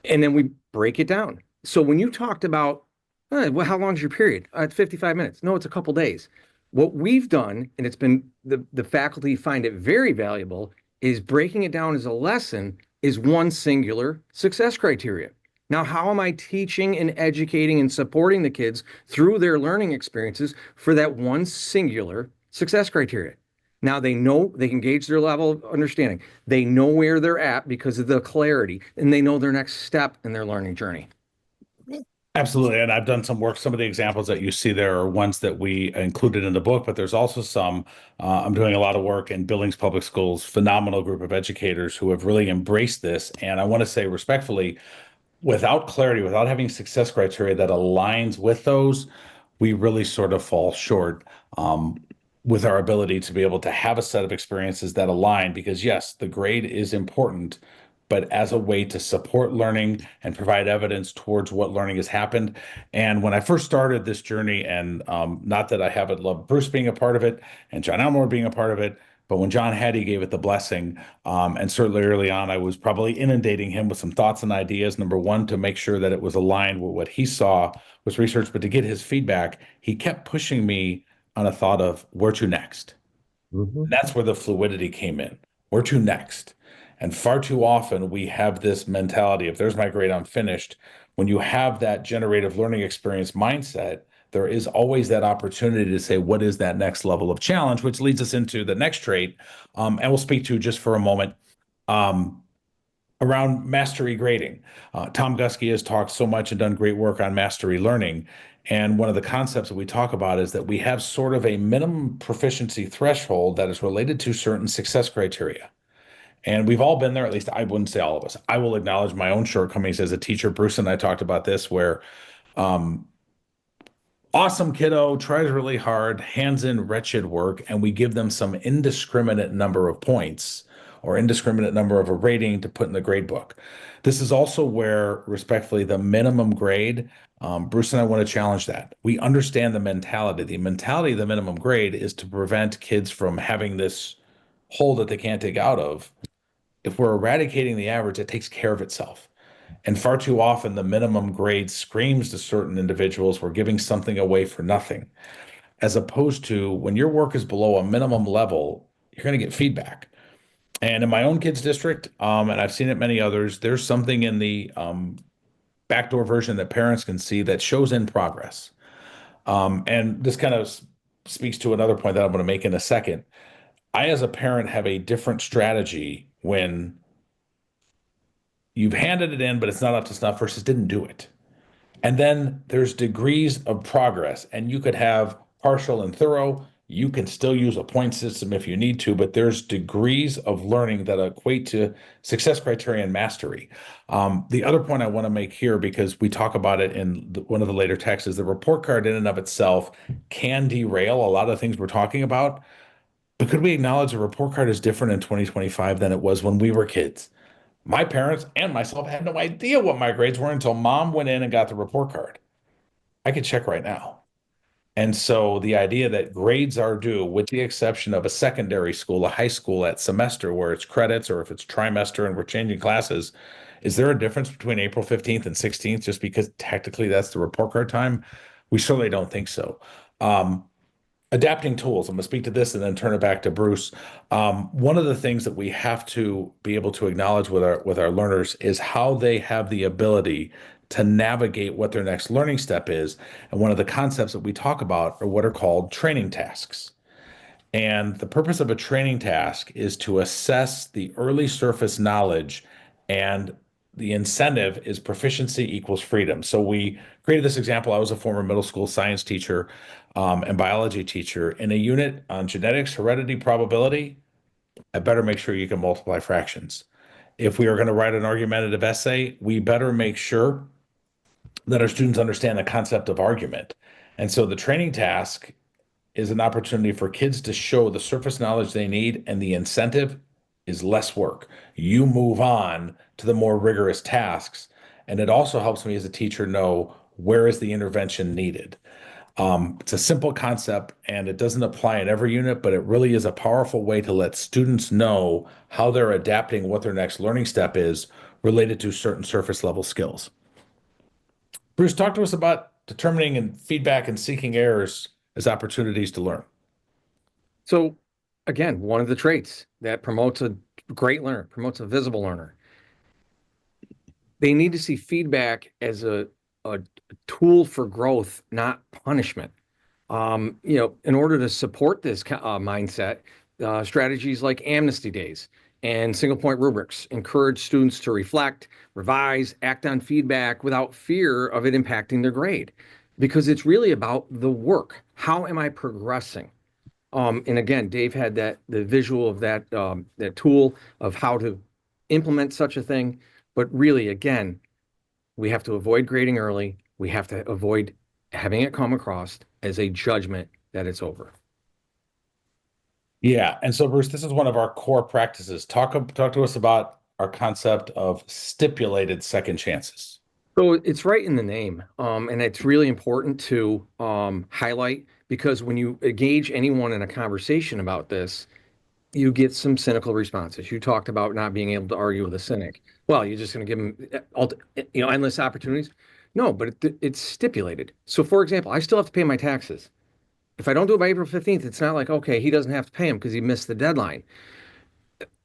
And then we break it down. So when you talked about, well, how long is your period? It's 55 minutes. No, it's a couple days. What we've done, and it's been the faculty find it very valuable, is breaking it down as a lesson is one singular success criteria. Now, how am I teaching and educating and supporting the kids through their learning experiences for that one singular success criteria? Now they know they can gauge their level of understanding. They know where they're at because of the clarity, and they know their next step in their learning journey. Absolutely. And I've done some work. Some of the examples that you see there are ones that we included in the book, but there's also some, I'm doing a lot of work in Billings Public Schools, phenomenal group of educators who have really embraced this. And I want to say respectfully, without clarity, without having success criteria that aligns with those, we really sort of fall short with our ability to be able to have a set of experiences that align. Because yes, the grade is important, but as a way to support learning and provide evidence towards what learning has happened. And when I first started this journey, and not that I haven't loved Bruce being a part of it and John Elmore being a part of it, but when John Hattie gave it the blessing, and certainly early on, I was probably inundating him with some thoughts and ideas. Number one, to make sure that it was aligned with what he saw with research, but to get his feedback, he kept pushing me on a thought of where to next. Mhm. That's where the fluidity came in. Where to next? And far too often we have this mentality, if there's my grade, I'm finished. When you have that generative learning experience mindset, there is always that opportunity to say, what is that next level of challenge, which leads us into the next trait. And we'll speak to just for a moment um, around mastery grading. Tom Guskey has talked so much and done great work on mastery learning. And one of the concepts that we talk about is that we have sort of a minimum proficiency threshold that is related to certain success criteria. And we've all been there, at least I wouldn't say all of us. I will acknowledge my own shortcomings as a teacher. Bruce and I talked about this, where um, awesome kiddo tries really hard, hands in wretched work, and we give them some indiscriminate number of points or indiscriminate number of a rating to put in the grade book. This is also where, respectfully, the minimum grade, Bruce and I want to challenge that. We understand the mentality. The mentality of the minimum grade is to prevent kids from having this hole that they can't take out of. If we're eradicating the average, it takes care of itself. And far too often, the minimum grade screams to certain individuals, we're giving something away for nothing. As opposed to when your work is below a minimum level, you're going to get feedback. And in my own kids' district, and I've seen it many others, there's something in the backdoor version that parents can see that shows in progress. And this kind of speaks to another point that I'm going to make in a second. I, as a parent, have a different strategy when you've handed it in, but it's not up to snuff versus didn't do it. And then there's degrees of progress, and you could have partial and thorough. You can still use a point system if you need to, but there's degrees of learning that equate to success criteria and mastery. The other point I want to make here, because we talk about it in one of the later texts, is the report card in and of itself can derail a lot of things we're talking about. But could we acknowledge a report card is different in 2025 than it was when we were kids? My parents and myself had no idea what my grades were until mom went in and got the report card. I could check right now. And so the idea that grades are due, with the exception of a secondary school, a high school at semester where it's credits, or if it's trimester and we're changing classes, is there a difference between April 15th and 16th just because technically that's the report card time? We certainly don't think so. Adapting tools. I'm going to speak to this and then turn it back to Bruce. One of the things that we have to be able to acknowledge with our learners is how they have the ability to navigate what their next learning step is. And one of the concepts that we talk about are what are called training tasks. And the purpose of a training task is to assess the early surface knowledge, and the incentive is proficiency equals freedom. So we created this example. I was a former middle school science teacher and biology teacher. In a unit on genetics, heredity, probability, I better make sure you can multiply fractions. If we are going to write an argumentative essay, we better make sure that our students understand the concept of argument. And so the training task is an opportunity for kids to show the surface knowledge they need, and the incentive is less work. You move on to the more rigorous tasks. And it also helps me as a teacher know where is the intervention needed. It's a simple concept and it doesn't apply in every unit, but it really is a powerful way to let students know how they're adapting what their next learning step is related to certain surface level skills. Bruce, talk to us about determining and feedback and seeking errors as opportunities to learn. So again, one of the traits that promotes a great learner, promotes a visible learner. They need to see feedback as a tool for growth, not punishment. In order to support this mindset, strategies like amnesty days and single point rubrics encourage students to reflect, revise, act on feedback without fear of it impacting their grade, because it's really about the work. How am I progressing? And again, Dave had the visual of that tool of how to implement such a thing. But really, again, we have to avoid grading early. We have to avoid having it come across as a judgment that it's over. Yeah. And so, Bruce, this is one of our core practices. Talk to us about our concept of stipulated second chances? So it's right in the name, and it's really important to highlight because when you engage anyone in a conversation about this, you get some cynical responses. You talked about not being able to argue with a cynic. Well, you're just going to give them, endless opportunities. No, but it's stipulated. So, for example, I still have to pay my taxes. If I don't do it by April 15th, it's not like, okay, he doesn't have to pay them because he missed the deadline.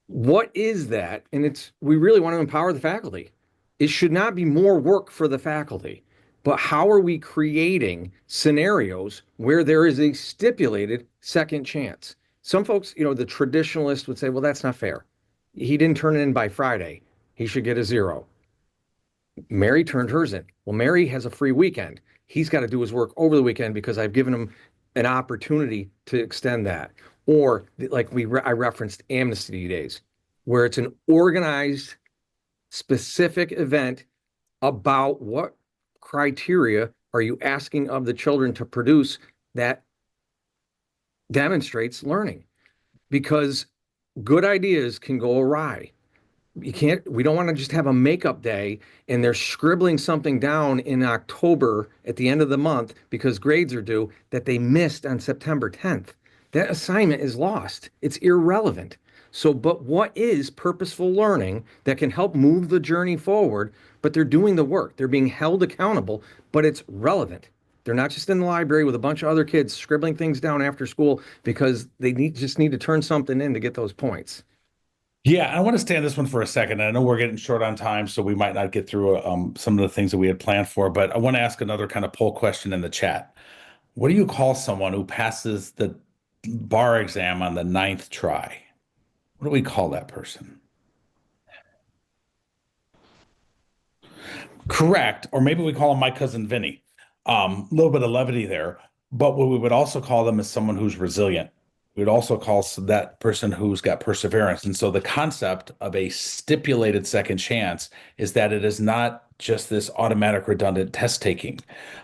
What is that? And we really want to empower the faculty. It should not be more work for the faculty, but how are we creating scenarios where there is a stipulated second chance? Some folks, the traditionalists would say, well, that's not fair. He didn't turn it in by Friday. He should get a 0. Mary turned hers in. Well, Mary has a free weekend. He's got to do his work over the weekend because I've given him an opportunity to extend that. Or like I referenced amnesty days, where it's an organized, specific event about what criteria are you asking of the children to produce that demonstrates learning. Because good ideas can go awry. We don't want to just have a makeup day and they're scribbling something down in October at the end of the month because grades are due that they missed on September 10th. That assignment is lost. It's irrelevant. So, but what is purposeful learning that can help move the journey forward, but they're doing the work. They're being held accountable, but it's relevant. They're not just in the library with a bunch of other kids scribbling things down after school because they just need to turn something in to get those points. Yeah, I want to stay on this one for a second. I know we're getting short on time, so we might not get through some of the things that we had planned for, but I want to ask another kind of poll question in the chat. What do you call someone who passes the bar exam on the 9th try? What do we call that person? Correct. Or maybe we call him my cousin Vinny. A little bit of levity there. But what we would also call them is someone who's resilient. We would also call that person who's got perseverance. And so the concept of a stipulated second chance is that it is not just this automatic redundant test taking.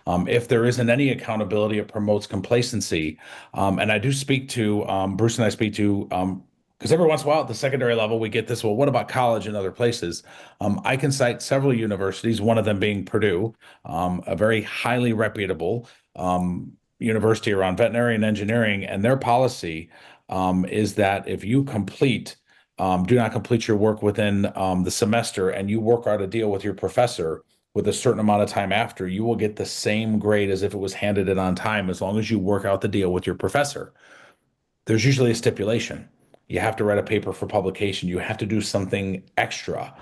If there isn't any accountability, it promotes complacency. And I do speak to, Bruce and I speak to, because every once in a while at the secondary level, we get this, well, what about college and other places? I can cite several universities, one of them being Purdue, a very highly reputable university around veterinary and engineering, and their policy is that if you do not complete your work within the semester and you work out a deal with your professor with a certain amount of time after, you will get the same grade as if it was handed in on time as long as you work out the deal with your professor. There's usually a stipulation. You have to write a paper for publication. You have to do something extra.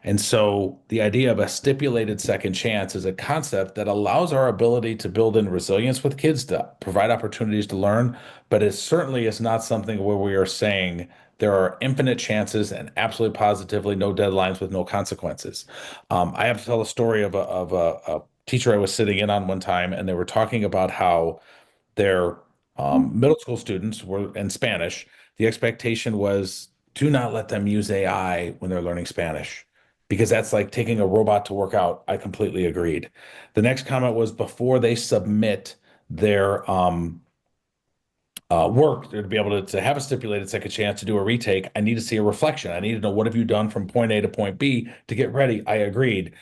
And so the idea of a stipulated second chance is a concept that allows our ability to build in resilience with kids to provide opportunities to learn, but it certainly is not something where we are saying there are infinite chances and absolutely positively no deadlines with no consequences. I have to tell a story of a teacher I was sitting in on one time, and they were talking about how their middle school students were in Spanish. The expectation was do not let them use AI when they're learning Spanish because that's like taking a robot to work out. I completely agreed. The next comment was before they submit their work, to be able to have a stipulated second chance to do a retake, I need to see a reflection. I need to know what have you done from point A to point B to get ready. I agreed.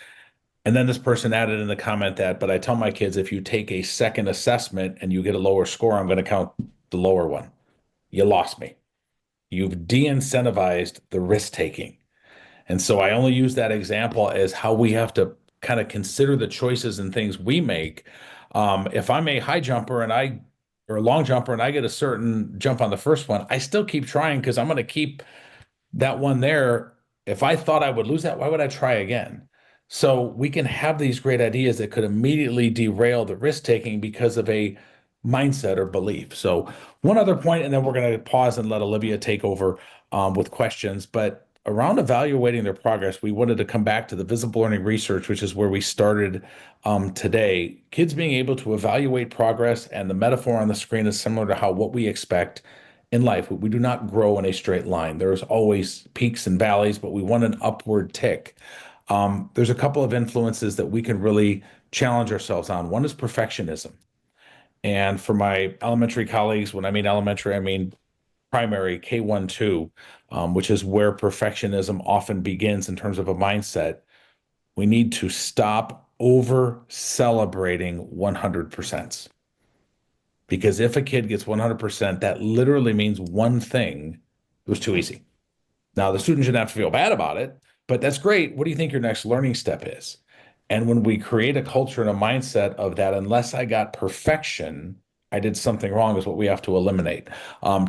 And then this person added in the comment that, but I tell my kids, if you take a second assessment and you get a lower score, I'm going to count the lower one. You lost me. You've de-incentivized the risk taking. And so I only use that example as how we have to kind of consider the choices and things we make. If I'm a high jumper or a long jumper and I get a certain jump on the first one, I still keep trying because I'm going to keep that one there. If I thought I would lose that, why would I try again? So we can have these great ideas that could immediately derail the risk taking because of a mindset or belief. So one other point, and then we're going to pause and let Olivia take over with questions. But around evaluating their progress, we wanted to come back to the visible learning research, which is where we started today. Kids being able to evaluate progress, and the metaphor on the screen is similar to how what we expect in life. We do not grow in a straight line. There's always peaks and valleys, but we want an upward tick. There's a couple of influences that we can really challenge ourselves on. One is perfectionism. And for my elementary colleagues, when I mean elementary, I mean primary K1, 2, which is where perfectionism often begins in terms of a mindset. We need to stop over celebrating 100%. Because if a kid gets 100%, that literally means one thing: it was too easy. Now, the student shouldn't have to feel bad about it, but that's great. What do you think your next learning step is? And when we create a culture and a mindset of that, unless I got perfection, I did something wrong, is what we have to eliminate.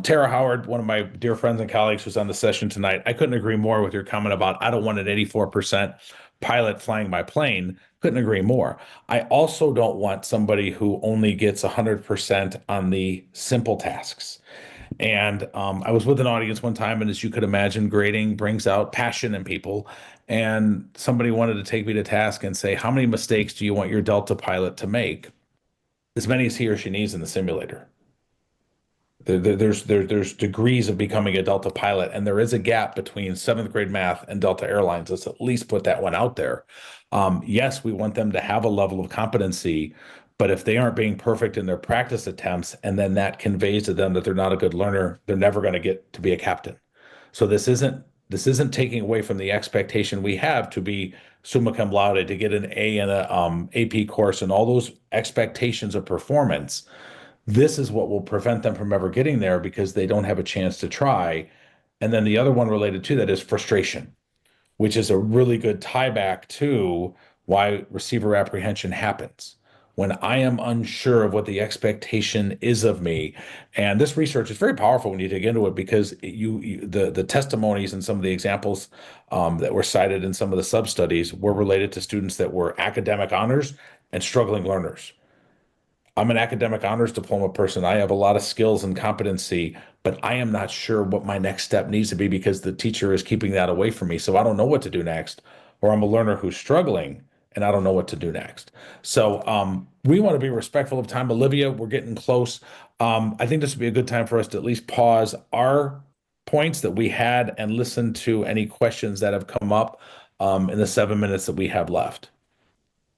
Tara Howard, one of my dear friends and colleagues who's on the session tonight, I couldn't agree more with your comment about I don't want an 84% pilot flying my plane. Couldn't agree more. I also don't want somebody who only gets 100% on the simple tasks. And I was with an audience one time, and as you could imagine, grading brings out passion in people. And somebody wanted to take me to task and say, how many mistakes do you want your Delta pilot to make? As many as he or she needs in the simulator. There's degrees of becoming a Delta pilot, and there is a gap between seventh grade math and Delta Airlines. Let's at least put that one out there. Yes, we want them to have a level of competency, but if they aren't being perfect in their practice attempts, and then that conveys to them that they're not a good learner, they're never going to get to be a captain. So this isn't taking away from the expectation we have to be summa cum laude, to get an A in a AP course, and all those expectations of performance. This is what will prevent them from ever getting there because they don't have a chance to try. And then the other one related to that is frustration, which is a really good tie back to why receiver apprehension happens. When I am unsure of what the expectation is of me, and this research is very powerful when you dig into it, because the testimonies and some of the examples that were cited in some of the sub studies were related to students that were academic honors and struggling learners. I'm an academic honors diploma person. I have a lot of skills and competency, but I am not sure what my next step needs to be because the teacher is keeping that away from me. So I don't know what to do next, or I'm a learner who's struggling and I don't know what to do next. So we want to be respectful of time. Olivia, we're getting close. I think this would be a good time for us to at least pause our points that we had and listen to any questions that have come up in the 7 minutes that we have left.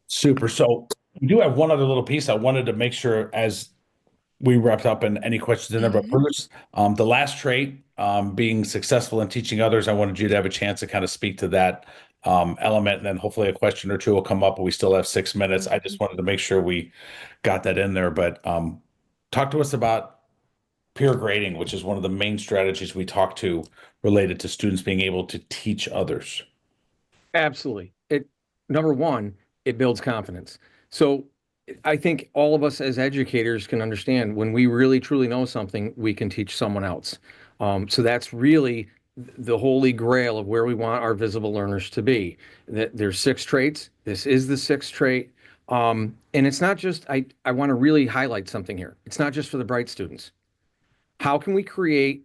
Super. So we do have one other little piece I wanted to make sure as we wrapped up, and any questions in there. But Bruce, the last trait, being successful in teaching others, I wanted you to have a chance to kind of speak to that element, and then hopefully a question or two will come up, but we still have 6 minutes. I just wanted to make sure we got that in there. But talk to us about peer grading, which is one of the main strategies we talk to related to students being able to teach others. Absolutely. Number one, it builds confidence. So I think all of us as educators can understand when we really truly know something, we can teach someone else. So that's really the holy grail of where we want our visible learners to be. That there's 6 traits. This is the 6th trait. And it's not just, I want to really highlight something here. It's not just for the bright students. How can we create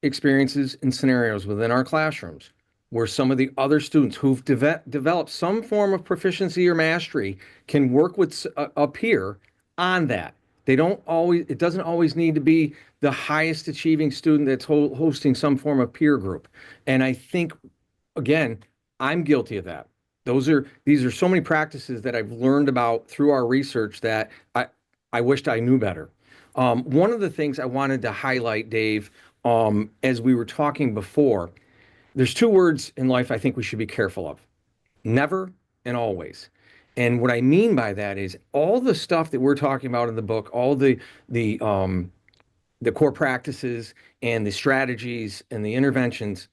experiences and scenarios within our classrooms where some of the other students who've developed some form of proficiency or mastery can work with a peer on that? It doesn't always need to be the highest achieving student that's hosting some form of peer group. And I think, again, I'm guilty of that. These are so many practices that I've learned about through our research that I wished I knew better. One of the things I wanted to highlight, Dave, as we were talking before, there's 2 words in life I think we should be careful of: never and always. And what I mean by that is all the stuff that we're talking about in the book, all the core practices and the strategies and the interventions,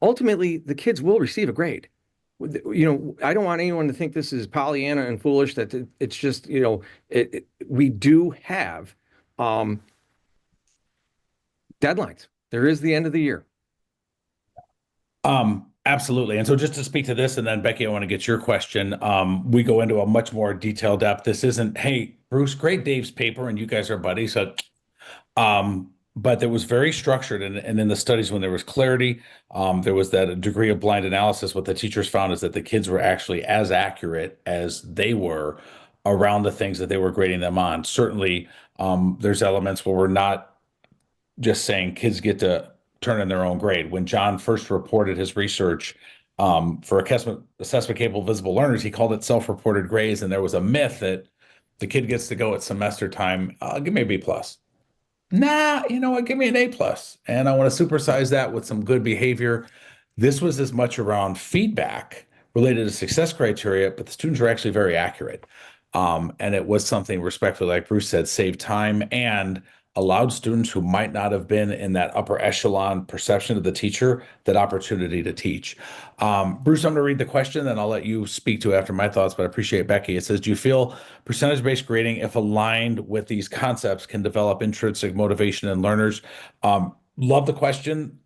ultimately the kids will receive a grade. I don't want anyone to think this is Pollyanna and foolish, that it's just, we do have deadlines. There is the end of the year. Absolutely. And so just to speak to this, and then Becky, I want to get your question. We go into a much more detailed depth. This isn't, hey, Bruce, great Dave's paper, and you guys are buddies. So, but it was very structured. And in the studies, when there was clarity, there was that degree of blind analysis. What the teachers found is that the kids were actually as accurate as they were around the things that they were grading them on. Certainly, there's elements where we're not just saying kids get to turn in their own grade. When John first reported his research for assessment capable visible learners, he called it self-reported grades, and there was a myth that the kid gets to go at semester time, give me a B plus. nah, you know what, give me an A plus. And I want to supersize that with some good behavior. This was as much around feedback related to success criteria, but the students were actually very accurate. And it was something respectfully, like Bruce said, saved time and allowed students who might not have been in that upper echelon perception of the teacher that opportunity to teach. Bruce, I'm going to read the question, and I'll let you speak to it after my thoughts, but I appreciate Becky. It says, do you feel percentage-based grading, if aligned with these concepts, can develop intrinsic motivation in learners? Love the question.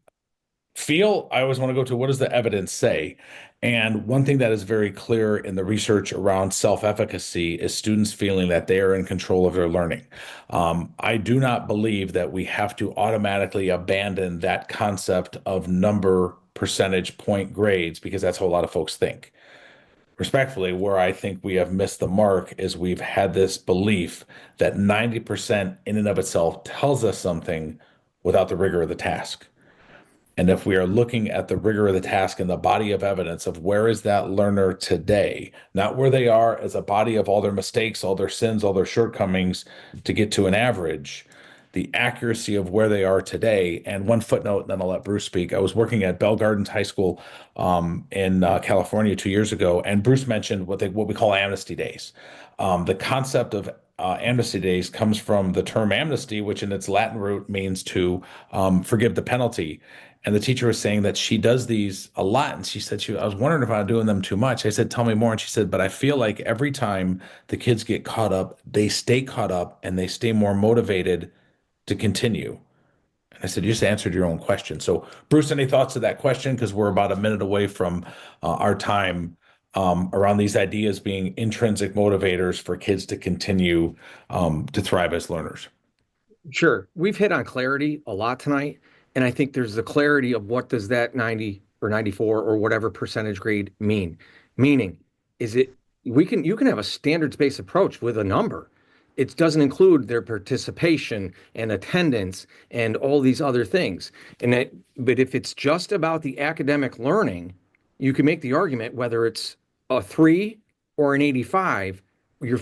I always want to go to what does the evidence say? And one thing that is very clear in the research around self-efficacy is students feeling that they are in control of their learning. I do not believe that we have to automatically abandon that concept of number percentage point grades because that's how a lot of folks think. Respectfully, where I think we have missed the mark is we've had this belief that 90% in and of itself tells us something without the rigor of the task. And if we are looking at the rigor of the task and the body of evidence of where is that learner today, not where they are as a body of all their mistakes, all their sins, all their shortcomings to get to an average, the accuracy of where they are today. And one footnote, then I'll let Bruce speak. I was working at Bell Gardens High School in California 2 years ago, and Bruce mentioned what we call amnesty days. The concept of amnesty days comes from the term amnesty, which in its Latin root means to forgive the penalty. And the teacher was saying that she does these a lot. And she said, I was wondering if I'm doing them too much. I said, tell me more. And she said, but I feel like every time the kids get caught up, they stay caught up and they stay more motivated to continue. And I said, you just answered your own question. So, Bruce, any thoughts to that question? Because we're about a minute away from our time around these ideas being intrinsic motivators for kids to continue to thrive as learners. Sure. We've hit on clarity a lot tonight, and I think there's the clarity of what does that 90 or 94 or whatever percentage grade mean? Meaning, is it you can have a standards-based approach with a number. It doesn't include their participation and attendance and all these other things. But if it's just about the academic learning, you can make the argument whether it's a 3 or an 85, you're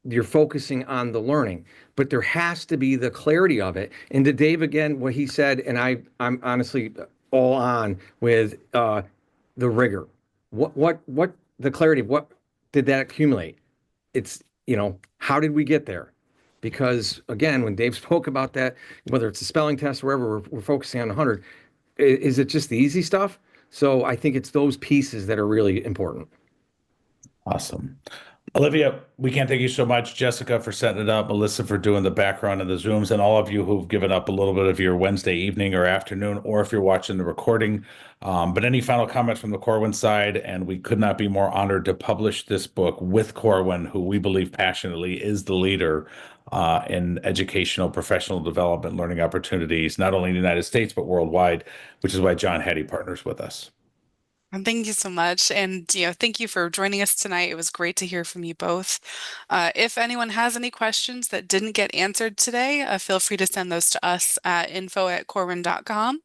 you're focusing on the learning, but there has to be the clarity of it. And to Dave again, what he said, and I'm honestly all on with the rigor. What the clarity of what did that accumulate? It's, how did we get there? Because again, when Dave spoke about that, whether it's a spelling test or wherever, we're focusing on 100. Is it just the easy stuff? So I think it's those pieces that are really important. Awesome. Olivia, we can't thank you so much. Jessica for setting it up, Melissa for doing the background and the Zooms, and all of you who've given up a little bit of your Wednesday evening or afternoon, or if you're watching the recording. But any final comments from the Corwin side? And we could not be more honored to publish this book with Corwin, who we believe passionately is the leader in educational, professional development, learning opportunities, not only in the United States, but worldwide, which is why John Hattie partners with us. And thank you so much. And, thank you for joining us tonight. It was great to hear from you both. If anyone has any questions that didn't get answered today, feel free to send those to us at info@corwin.com,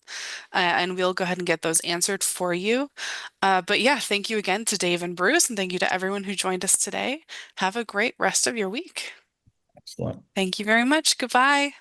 and we'll go ahead and get those answered for you. But yeah, thank you again to Dave and Bruce, and thank you to everyone who joined us today. Have a great rest of your week. Excellent. Thank you very much. Goodbye.